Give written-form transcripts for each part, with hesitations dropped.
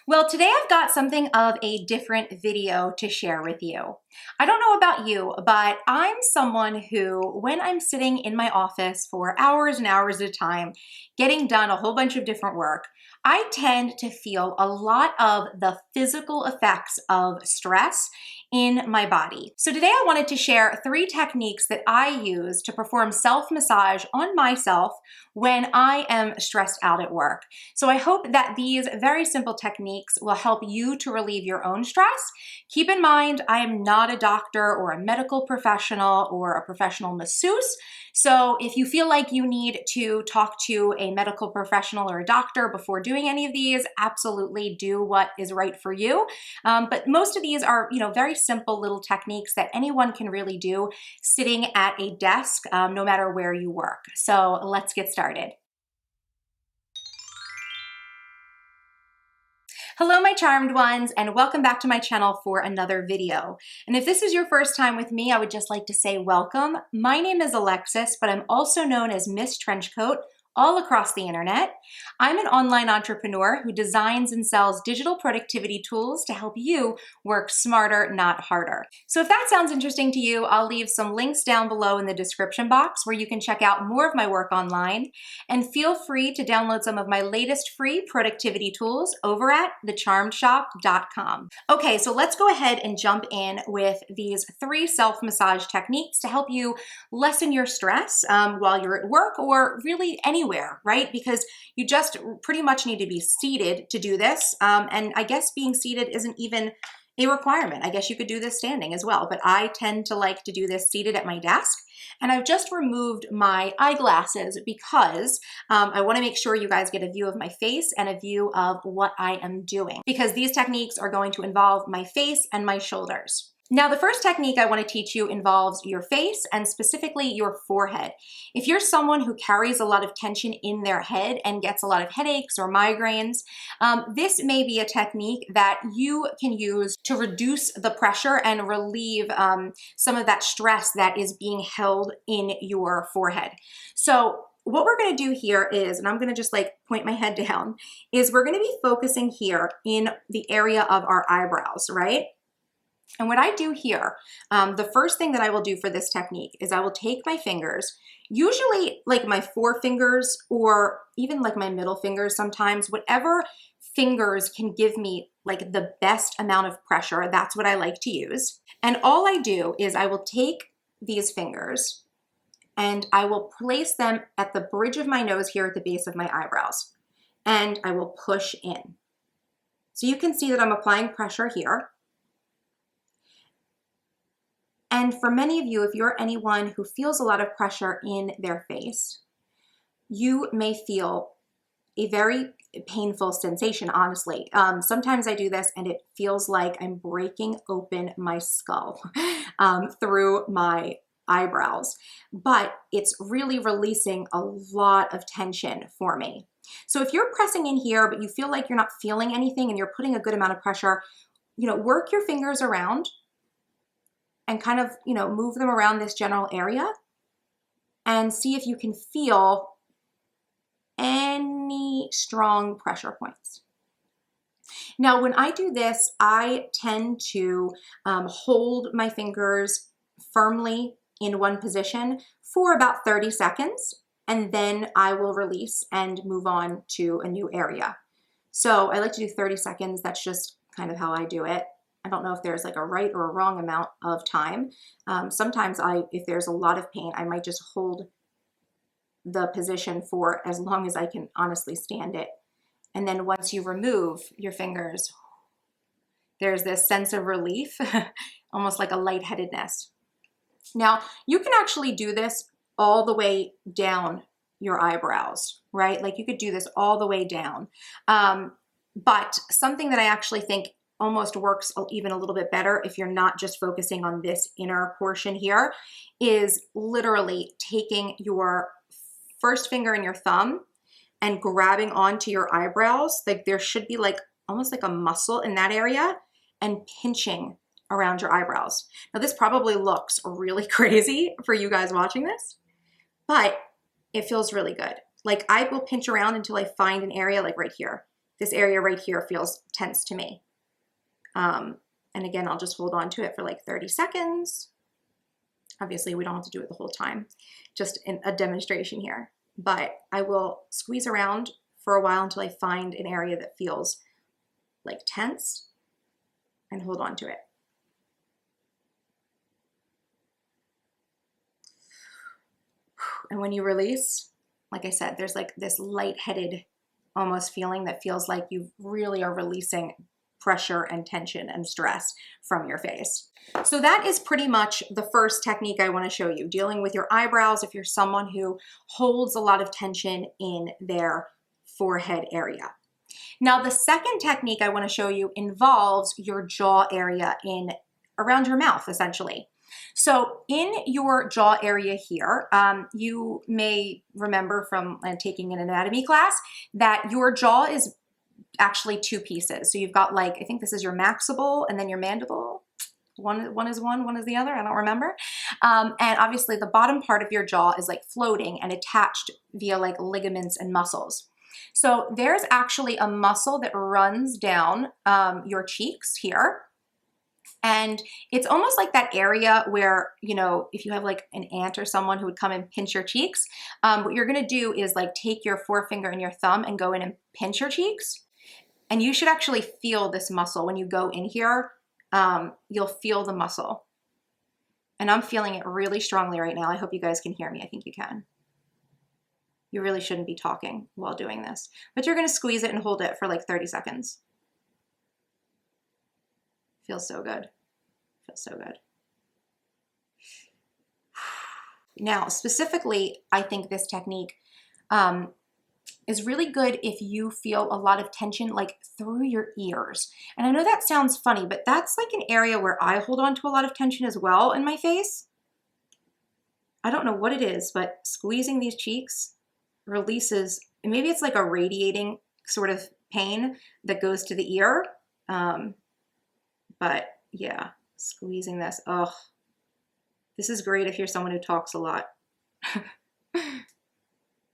Well, today I've got something of a different video to share with you. I don't know about you, but I'm someone who, when I'm sitting in my office for hours and hours at a time, getting done a whole bunch of different work, I tend to feel a lot of the physical effects of stress in my body. So today I wanted to share 3 techniques that I use to perform self-massage on myself when I am stressed out at work. So I hope that these very simple techniques will help you to relieve your own stress. Keep in mind, I am not a doctor or a medical professional or a professional masseuse. So if you feel like you need to talk to a medical professional or a doctor before doing any of these, absolutely do what is right for you. But most of these are, very simple little techniques that anyone can really do sitting at a desk, no matter where you work. So let's get started. Hello, my charmed ones, and welcome back to my channel for another video. And if this is your first time with me, I would just like to say welcome. My name is Alexis, but I'm also known as Miss Trenchcoat all across the internet. I'm an online entrepreneur who designs and sells digital productivity tools to help you work smarter, not harder. So if that sounds interesting to you, I'll leave some links down below in the description box where you can check out more of my work online, and feel free to download some of my latest free productivity tools over at thecharmedshop.com. Okay, so let's go ahead and jump in with these 3 self-massage techniques to help you lessen your stress while you're at work or really anywhere, right? Because you just pretty much need to be seated to do this. And I guess being seated isn't even a requirement. I guess you could do this standing as well, but I tend to like to do this seated at my desk. And I've just removed my eyeglasses because I want to make sure you guys get a view of my face and a view of what I am doing, because these techniques are going to involve my face and my shoulders. Now, the first technique I want to teach you involves your face and specifically your forehead. If you're someone who carries a lot of tension in their head and gets a lot of headaches or migraines, this may be a technique that you can use to reduce the pressure and relieve some of that stress that is being held in your forehead. So what we're going to do here is, and I'm going to just point my head down, is we're going to be focusing here in the area of our eyebrows, right? And what I do here, the first thing that I will do for this technique is I will take my fingers, usually like my forefingers or even like my middle fingers sometimes, whatever fingers can give me like the best amount of pressure, that's what I like to use. And all I do is I will take these fingers and I will place them at the bridge of my nose here at the base of my eyebrows. And I will push in. So you can see that I'm applying pressure here. And for many of you, if you're anyone who feels a lot of pressure in their face, you may feel a very painful sensation, honestly. Sometimes I do this and it feels like I'm breaking open my skull through my eyebrows, but it's really releasing a lot of tension for me. So if you're pressing in here, but you feel like you're not feeling anything and you're putting a good amount of pressure, work your fingers around and kind of, move them around this general area and see if you can feel any strong pressure points. Now, when I do this, I tend to hold my fingers firmly in one position for about 30 seconds, and then I will release and move on to a new area. So I like to do 30 seconds. That's just kind of how I do it. I don't know if there's like a right or a wrong amount of time. Sometimes if there's a lot of pain, I might just hold the position for as long as I can honestly stand it. And then once you remove your fingers, there's this sense of relief, almost like a lightheadedness. Now, you can actually do this all the way down your eyebrows, right? Like you could do this all the way down. But something that I actually think almost works even a little bit better if you're not just focusing on this inner portion here, is literally taking your first finger and your thumb and grabbing onto your eyebrows. Like there should be almost like a muscle in that area, and pinching around your eyebrows. Now this probably looks really crazy for you guys watching this, but it feels really good. Like I will pinch around until I find an area like right here. this area right here feels tense to me. And again, I'll just hold on to it for like 30 seconds. Obviously, we don't have to do it the whole time, just in a demonstration here. But I will squeeze around for a while until I find an area that feels like tense and hold on to it. And when you release, like I said, there's like this lightheaded almost feeling that feels like you really are releasing pressure and tension and stress from your face. So that is pretty much the first technique I want to show you, dealing with your eyebrows if you're someone who holds a lot of tension in their forehead area. Now, the second technique I want to show you involves your jaw area in around your mouth, essentially. So in your jaw area here, you may remember from taking an anatomy class that your jaw is actually two pieces. So you've got like, I think this is your maximal and then your mandible. One is one is the other, I don't remember. And obviously the bottom part of your jaw is like floating and attached via like ligaments and muscles. So there's actually a muscle that runs down your cheeks here. And it's almost like that area where, you know, if you have like an aunt or someone who would come and pinch your cheeks, what you're gonna do is like take your forefinger and your thumb and go in and pinch your cheeks. And you should actually feel this muscle when you go in here. You'll feel the muscle. And I'm feeling it really strongly right now. I hope you guys can hear me. I think you can. You really shouldn't be talking while doing this, but you're gonna squeeze it and hold it for like 30 seconds. Feels so good. Feels so good. Now, specifically, I think this technique is really good if you feel a lot of tension like through your ears. And I know that sounds funny, but that's like an area where I hold on to a lot of tension as well in my face. I don't know what it is, but squeezing these cheeks releases, and maybe it's like a radiating sort of pain that goes to the ear. But yeah, squeezing this, oh, this is great if you're someone who talks a lot.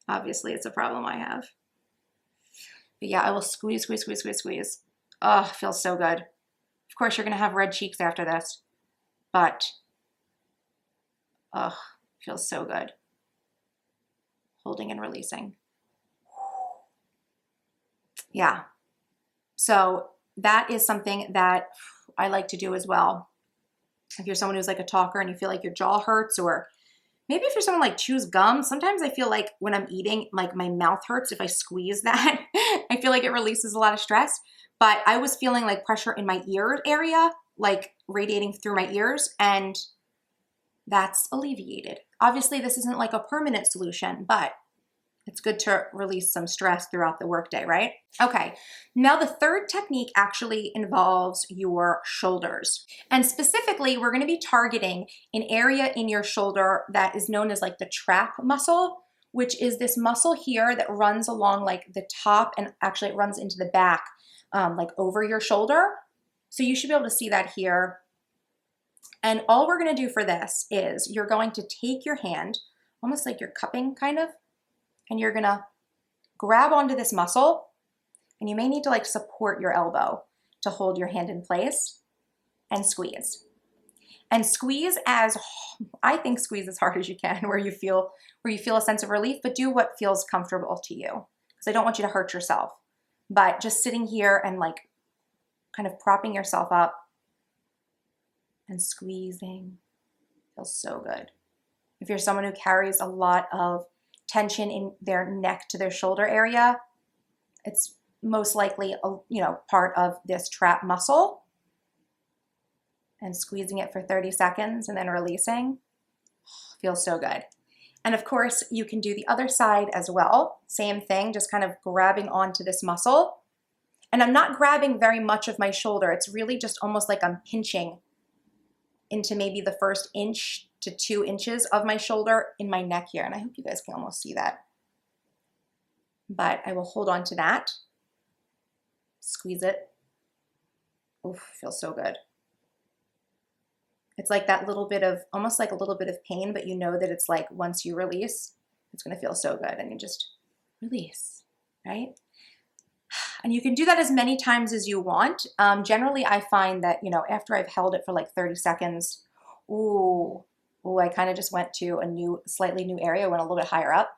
Obviously, it's a problem I have. But yeah, I will squeeze, squeeze, squeeze, squeeze, squeeze. Oh, it feels so good. Of course, you're gonna have red cheeks after this, but oh, feels so good. Holding and releasing. Yeah. So that is something that I like to do as well. If you're someone who's like a talker and you feel like your jaw hurts, or maybe if you're someone like chews gum, sometimes I feel like when I'm eating, like my mouth hurts if I squeeze that. I feel like it releases a lot of stress, but I was feeling like pressure in my ear area, like radiating through my ears, and that's alleviated. Obviously, this isn't like a permanent solution, but it's good to release some stress throughout the workday, right? Okay, now the third technique actually involves your shoulders. And specifically, we're gonna be targeting an area in your shoulder that is known as like the trap muscle, which is this muscle here that runs along like the top, and actually it runs into the back, like over your shoulder. So you should be able to see that here. And all we're gonna do for this is you're going to take your hand, almost like you're cupping kind of, and you're gonna grab onto this muscle, and you may need to like support your elbow to hold your hand in place and squeeze. And squeeze as, I think squeeze as hard as you can where you feel a sense of relief, but do what feels comfortable to you. Because I don't want you to hurt yourself. But just sitting here and like kind of propping yourself up and squeezing feels so good. If you're someone who carries a lot of tension in their neck to their shoulder area, it's most likely a part of this trap muscle. And squeezing it for 30 seconds and then releasing feels so good. And of course, you can do the other side as well. Same thing, just kind of grabbing onto this muscle. And I'm not grabbing very much of my shoulder. It's really just almost like I'm pinching into maybe the first inch to 2 inches of my shoulder in my neck here. And I hope you guys can almost see that. But I will hold on to that. Squeeze it. Oof, feels so good. It's like that little bit of, almost like a little bit of pain, but you know that it's like once you release, it's gonna feel so good, and you just release, right? And you can do that as many times as you want. Generally, I find that, you know, after I've held it for like 30 seconds, ooh, I kind of just went to a slightly new area, went a little bit higher up.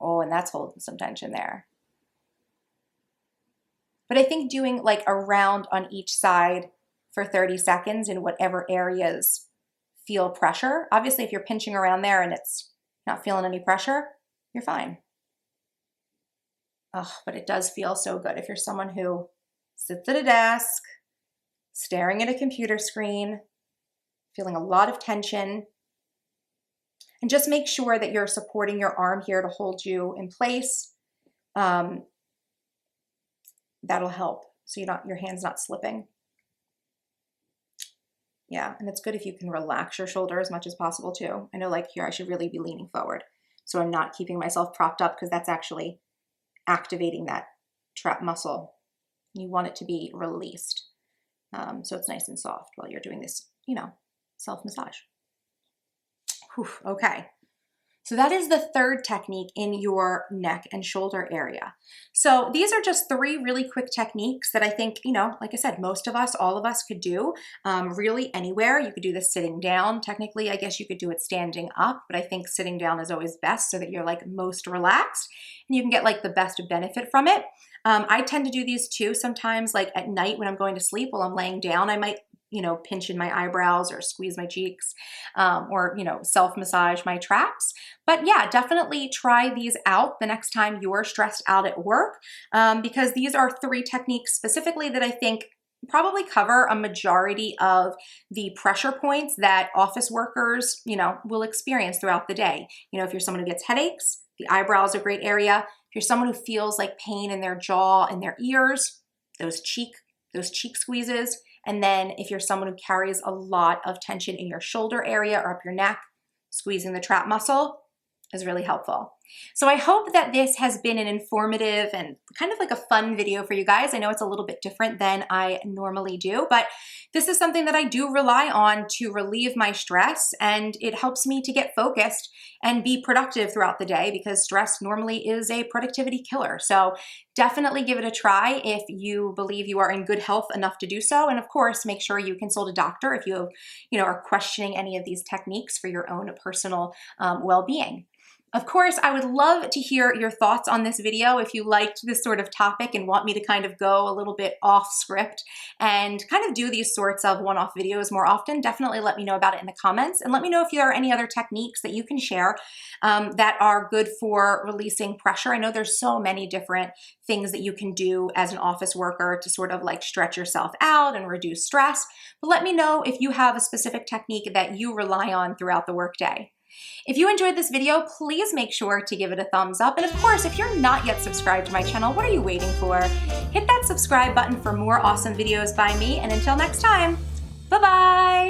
Oh, and that's holding some tension there. But I think doing like a round on each side for 30 seconds in whatever areas feel pressure. Obviously, if you're pinching around there and it's not feeling any pressure, you're fine. Oh, but it does feel so good if you're someone who sits at a desk, staring at a computer screen, feeling a lot of tension. And just make sure that you're supporting your arm here to hold you in place. That'll help so your hand's not slipping. Yeah, and it's good if you can relax your shoulder as much as possible too. I know like here I should really be leaning forward so I'm not keeping myself propped up because that's actually activating that trap muscle. You want it to be released. So it's nice and soft while you're doing this, you know, self-massage. Okay. So that is the third technique in your neck and shoulder area. So these are just 3 really quick techniques that I think, you know, like I said, most of us, all of us could do really anywhere. You could do this sitting down. Technically, I guess you could do it standing up, but I think sitting down is always best so that you're like most relaxed and you can get like the best benefit from it. I tend to do these too sometimes like at night when I'm going to sleep while I'm laying down. I might, you know, pinch in my eyebrows or squeeze my cheeks or, you know, self-massage my traps. But yeah, definitely try these out the next time you're stressed out at work because these are 3 techniques specifically that I think probably cover a majority of the pressure points that office workers, you know, will experience throughout the day. You know, if you're someone who gets headaches, the eyebrows are a great area. If you're someone who feels like pain in their jaw and their ears, those cheek squeezes. And then if you're someone who carries a lot of tension in your shoulder area or up your neck, squeezing the trap muscle is really helpful. So I hope that this has been an informative and kind of like a fun video for you guys. I know it's a little bit different than I normally do, but this is something that I do rely on to relieve my stress, and it helps me to get focused and be productive throughout the day because stress normally is a productivity killer. So definitely give it a try if you believe you are in good health enough to do so. And of course, make sure you consult a doctor if you are questioning any of these techniques for your own personal well-being. Of course, I would love to hear your thoughts on this video if you liked this sort of topic and want me to kind of go a little bit off script and kind of do these sorts of one-off videos more often. Definitely let me know about it in the comments and let me know if there are any other techniques that you can share that are good for releasing pressure. I know there's so many different things that you can do as an office worker to sort of like stretch yourself out and reduce stress, but let me know if you have a specific technique that you rely on throughout the workday. If you enjoyed this video, please make sure to give it a thumbs up. And of course, if you're not yet subscribed to my channel, what are you waiting for? Hit that subscribe button for more awesome videos by me. And until next time, bye-bye.